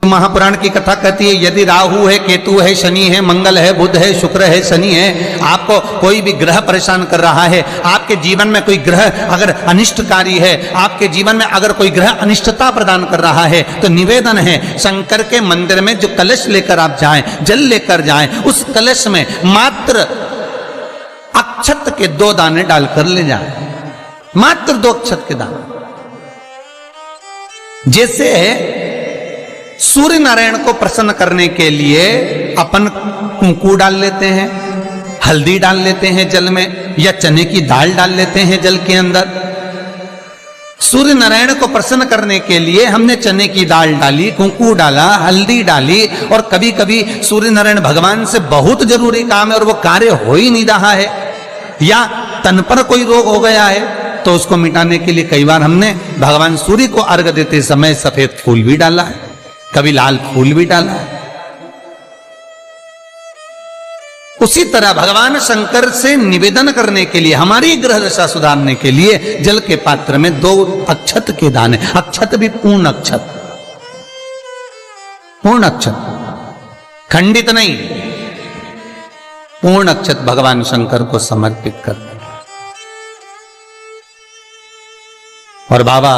महापुराण की कथा कहती है यदि राहु है, केतु है, शनि है, मंगल है, बुध है, शुक्र है, शनि है, आपको कोई भी ग्रह परेशान कर रहा है, आपके जीवन में कोई ग्रह अगर अनिष्टकारी है, आपके जीवन में अगर कोई ग्रह अनिष्टता प्रदान कर रहा है, तो निवेदन है शंकर के मंदिर में जो कलश लेकर आप जाएं, जल लेकर जाएं, उस कलश में मात्र अक्षत के 2 दाने डालकर ले जाएं, मात्र 2 अक्षत के दाने। जैसे सूर्य नारायण को प्रसन्न करने के लिए अपन कुंकू डाल लेते हैं, हल्दी डाल लेते हैं जल में, या चने की दाल डाल लेते हैं जल के अंदर। सूर्य नारायण को प्रसन्न करने के लिए हमने चने की दाल डाली, कुंकू डाला, हल्दी डाली, और कभी कभी सूर्य नारायण भगवान से बहुत जरूरी काम है और वो कार्य हो ही नहीं रहा है, या तन पर कोई रोग हो गया है, तो उसको मिटाने के लिए कई बार हमने भगवान सूर्य को अर्घ देते समय सफेद फूल भी डाला है, कभी लाल फूल भी डाला है। उसी तरह भगवान शंकर से निवेदन करने के लिए, हमारी ग्रह दशा सुधारने के लिए जल के पात्र में 2 अक्षत के दाने, अक्षत भी पूर्ण अक्षत, पूर्ण अक्षत, खंडित नहीं, पूर्ण अक्षत भगवान शंकर को समर्पित करते। और बाबा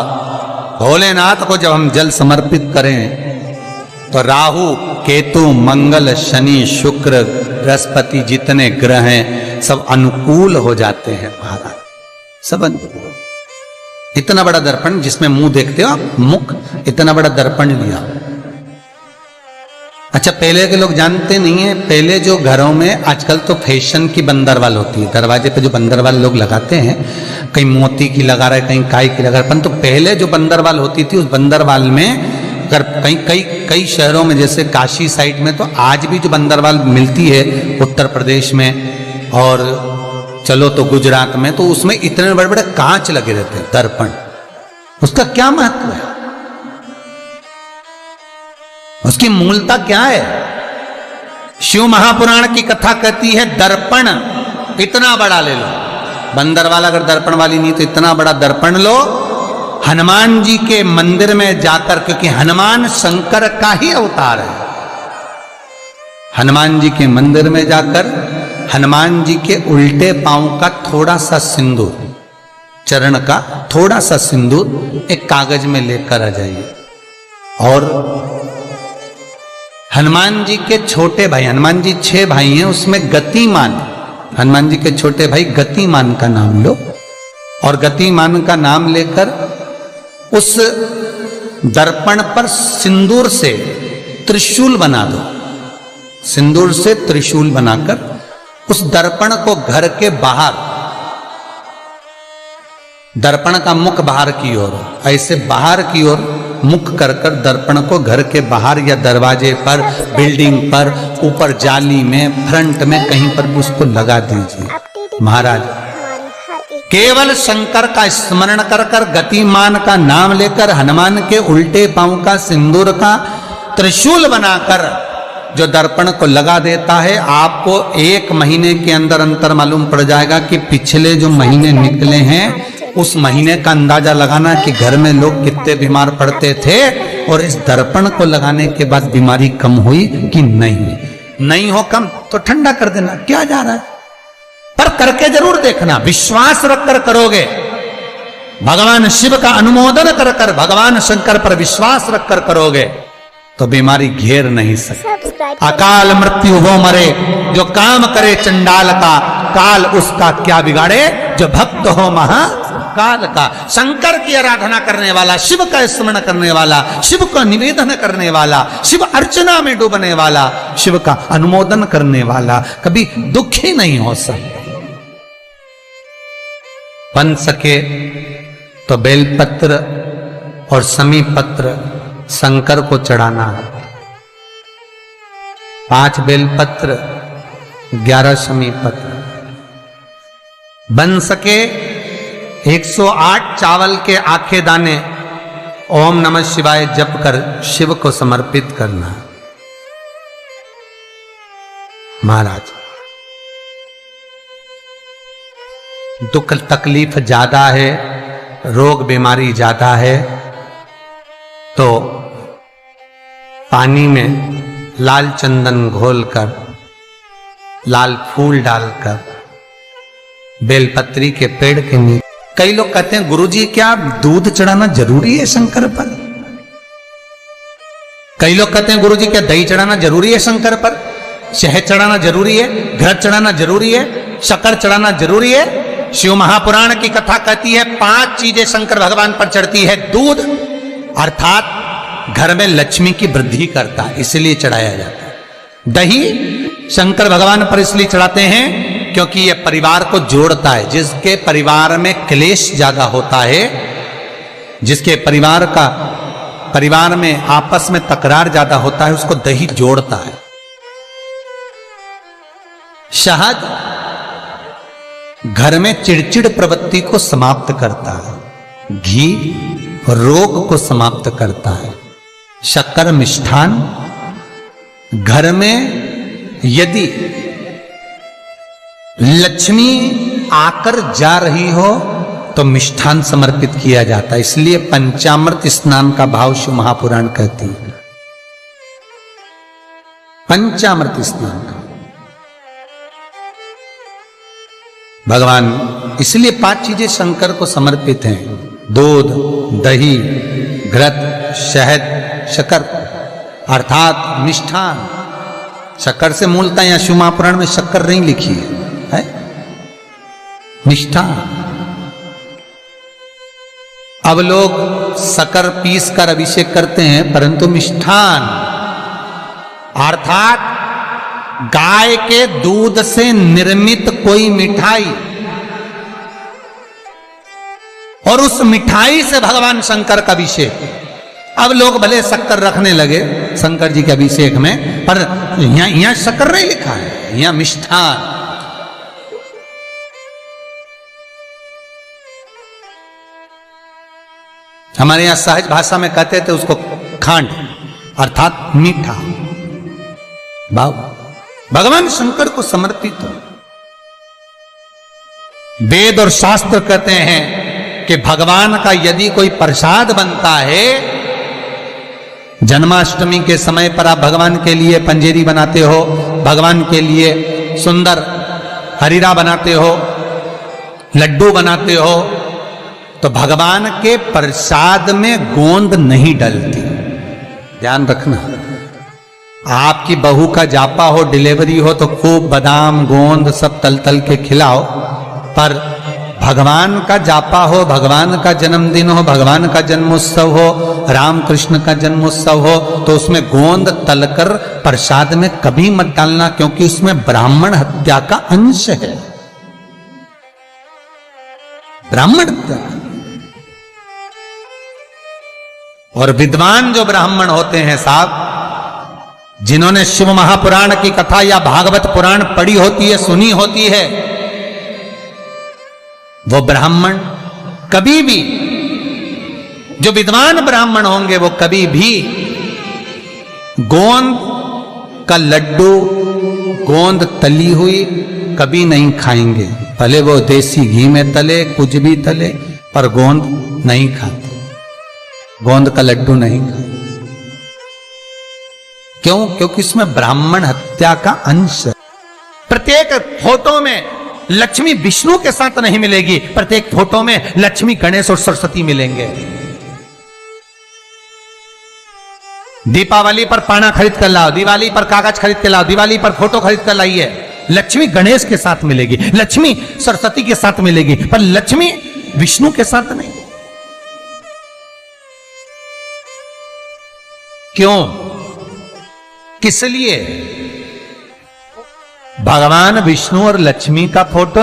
भोलेनाथ को जब हम जल समर्पित करें तो राहु, केतु, मंगल, शनि, शुक्र, बृहस्पति जितने ग्रह हैं सब अनुकूल हो जाते हैं महाराज, सब अनुकूल। इतना बड़ा दर्पण जिसमें मुंह देखते हो आप, मुख, इतना बड़ा दर्पण लिया। अच्छा, पहले के लोग जानते नहीं है, पहले जो घरों में, आजकल तो फैशन की बंदरवाल होती है, दरवाजे पे जो बंदरवाल लोग लगाते हैं, कहीं मोती की लगा रहे, कहीं काय की लगा रहे, परंतु पहले जो बंदरवाल होती थी उस बंदरवाल में अगर कई शहरों में, जैसे काशी साइड में, तो आज भी जो बंदरवाल मिलती है उत्तर प्रदेश में, और चलो तो गुजरात में, तो उसमें इतने बड़े बड़े कांच लगे रहते हैं, दर्पण। उसका क्या महत्व है, उसकी मूलता क्या है? शिव महापुराण की कथा कहती है दर्पण इतना बड़ा ले लो, बंदरवाल अगर दर्पण वाली नहीं तो इतना बड़ा दर्पण लो, हनुमान जी के मंदिर में जाकर, क्योंकि हनुमान शंकर का ही अवतार है, हनुमान जी के मंदिर में जाकर हनुमान जी के उल्टे पांव का थोड़ा सा सिंदूर, चरण का थोड़ा सा सिंदूर एक कागज में लेकर आ जाइए, और हनुमान जी के छोटे भाई, हनुमान जी 6 भाई हैं, उसमें गतिमान, हनुमान जी के छोटे भाई गतिमान का नाम लो, और गतिमान का नाम लेकर उस दर्पण पर सिंदूर से त्रिशूल बना दो, सिंदूर से त्रिशूल बनाकर उस दर्पण को घर के बाहर, दर्पण का मुख बाहर की ओर, ऐसे बाहर की ओर मुख कर कर दर्पण को घर के बाहर या दरवाजे पर, बिल्डिंग पर, ऊपर जाली में, फ्रंट में, कहीं पर भी उसको लगा दीजिए। महाराज केवल शंकर का स्मरण कर कर, गतिमान का नाम लेकर, हनुमान के उल्टे पांव का सिंदूर का त्रिशूल बनाकर जो दर्पण को लगा देता है, आपको 1 महीने के अंदर अंतर मालूम पड़ जाएगा कि पिछले जो महीने निकले हैं उस महीने का अंदाजा लगाना कि घर में लोग कितने बीमार पड़ते थे, और इस दर्पण को लगाने के बाद बीमारी कम हुई कि नहीं हो कम तो ठंडा कर देना, क्या जा रहा है, पर करके जरूर देखना, विश्वास रखकर करोगे, भगवान शिव का अनुमोदन कर कर, भगवान शंकर पर विश्वास रखकर करोगे तो बीमारी घेर नहीं सकती। अकाल मृत्यु वो मरे जो काम करे चंडाल का, काल उसका क्या बिगाड़े जो भक्त हो महाकाल का। शंकर की आराधना करने वाला, शिव का स्मरण करने वाला, शिव का निवेदन करने वाला, शिव अर्चना में डूबने वाला, शिव का अनुमोदन करने वाला कभी दुखी नहीं हो सकता। बन सके तो बेलपत्र और समी पत्र शंकर को चढ़ाना है, 5 बेलपत्र, 11 समी पत्र। बन सके 108 चावल के आखे दाने ओम नमः शिवाय जप कर शिव को समर्पित करना। महाराज दुख तकलीफ ज्यादा है, रोग बीमारी ज्यादा है, तो पानी में लाल चंदन घोलकर, लाल फूल डालकर, बेलपत्री के पेड़ के नीचे। कई लोग कहते हैं गुरुजी क्या दूध चढ़ाना जरूरी है शंकर पर? कई लोग कहते हैं गुरुजी क्या दही चढ़ाना जरूरी है शंकर पर? शहद चढ़ाना जरूरी है? घृत चढ़ाना जरूरी है? शक्कर चढ़ाना जरूरी है? शिव महापुराण की कथा कहती है 5 चीजें शंकर भगवान पर चढ़ती है। दूध अर्थात घर में लक्ष्मी की वृद्धि करता है, इसलिए चढ़ाया जाता है। दही शंकर भगवान पर इसलिए चढ़ाते हैं क्योंकि यह परिवार को जोड़ता है। जिसके परिवार में क्लेश ज्यादा होता है, जिसके परिवार में आपस में तकरार ज्यादा होता है, उसको दही जोड़ता है। शहद घर में चिड़चिड़ प्रवृत्ति को समाप्त करता है। घी रोग को समाप्त करता है। शक्कर मिष्ठान घर में यदि लक्ष्मी आकर जा रही हो तो मिष्ठान समर्पित किया जाता है। इसलिए पंचामृत स्नान का भाव शिव महापुराण कहती है। पंचामृत स्नान का भगवान, इसलिए 5 चीजें शंकर को समर्पित हैं। दूध, दही, घृत, शहद, शक्कर अर्थात मिष्ठान। शक्कर से मूलतः यहां शिव महापुराण में शक्कर नहीं लिखी है, मिष्ठान। अब लोग शक्कर पीस कर अभिषेक करते हैं, परंतु मिष्ठान अर्थात गाय के दूध से निर्मित कोई मिठाई, और उस मिठाई से भगवान शंकर का अभिषेक। अब लोग भले शक्कर रखने लगे शंकर जी के अभिषेक में, पर यहां शक्कर नहीं लिखा है, यहां मिष्ठान। हमारे यहां सहज भाषा में कहते थे उसको खांड अर्थात मीठा। भगवान शंकर को समर्पित हो। वेद और शास्त्र कहते हैं कि भगवान का यदि कोई प्रसाद बनता है, जन्माष्टमी के समय पर आप भगवान के लिए पंजेरी बनाते हो, भगवान के लिए सुंदर हरीरा बनाते हो, लड्डू बनाते हो, तो भगवान के प्रसाद में गोंद नहीं डलती। ध्यान रखना, आपकी बहू का जापा हो, डिलीवरी हो, तो खूब बादाम गोंद सब तल तल के खिलाओ, पर भगवान का जापा हो, भगवान का जन्मदिन हो, भगवान का जन्मोत्सव हो, राम कृष्ण का जन्मोत्सव हो, तो उसमें गोंद तलकर प्रसाद में कभी मत डालना, क्योंकि उसमें ब्राह्मण हत्या का अंश है। ब्राह्मण हत्या। और विद्वान जो ब्राह्मण होते हैं साहब, जिन्होंने शिव महापुराण की कथा या भागवत पुराण पढ़ी होती है, सुनी होती है, वो ब्राह्मण कभी भी, जो विद्वान ब्राह्मण होंगे, वो कभी भी गोंद का लड्डू, गोंद तली हुई कभी नहीं खाएंगे। भले वो देसी घी में तले, कुछ भी तले, पर गोंद नहीं खाते, गोंद का लड्डू नहीं खाते। क्यों? क्योंकि इसमें ब्राह्मण हत्या का अंश है। प्रत्येक फोटो में लक्ष्मी विष्णु के साथ नहीं मिलेगी, प्रत्येक फोटो में लक्ष्मी गणेश और सरस्वती मिलेंगे। दीपावली पर पाना खरीद कर लाओ, दिवाली पर कागज खरीद कर लाओ, दिवाली पर फोटो खरीद कर लाइए, लक्ष्मी गणेश के साथ मिलेगी, लक्ष्मी सरस्वती के साथ मिलेगी, पर लक्ष्मी विष्णु के साथ नहीं। क्यों? किस लिए? भगवान विष्णु और लक्ष्मी का फोटो